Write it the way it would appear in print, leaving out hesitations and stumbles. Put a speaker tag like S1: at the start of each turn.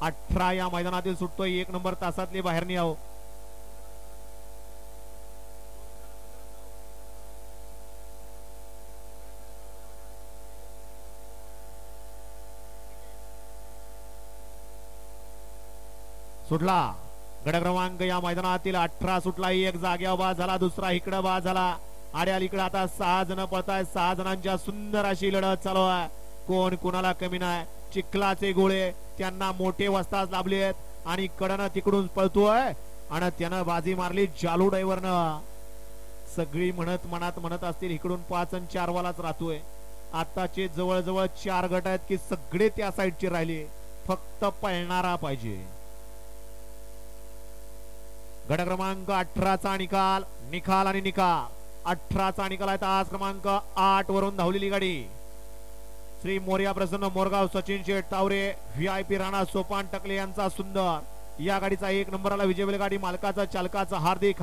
S1: 18 या मैदानातील सुटतोय 1 नंबर तासातली बाहेर नियाव. सुटला गड क्रमांक या मैदानातील 18 सुटला. एक जाग्यावर बाद झाला, दुसरा इकडं बाद झाला. आड्याल इकडे आता 6 जण पळताय. 6 जणांच्या सुंदर अशी लढत चालू आहे. कोण कोणाला कमी नाही. चिखलाचे गोळे त्यांना मोठे वस्ताद लाभलेत आणि कडनं तिकडून पळतोय आणि त्यानं बाजी मारली जालू ड्रायव्हरनं. सगळी मनात म्हणत असतील इकडून 5 आणि 4 वालाच राहतोय. आताचे जवळजवळ 4 गट आहेत की सगळे त्या साईडचे राहिले, फक्त पळणारा पाहिजे. गट क्रमांक 18चा निकाल आणि निकाल. 18चा निकाल आहे. तास क्रमांक 8 वरून धावलेली गाडी श्री मोर्या प्रसन्न मोरगाव सचिन शेठ तावरे VIP राणा सोपान टकले यांचा सुंदर. या गाडीचा 1 नंबरला विजय बैलगाडी मालकाचा चालकाचा हार्दिक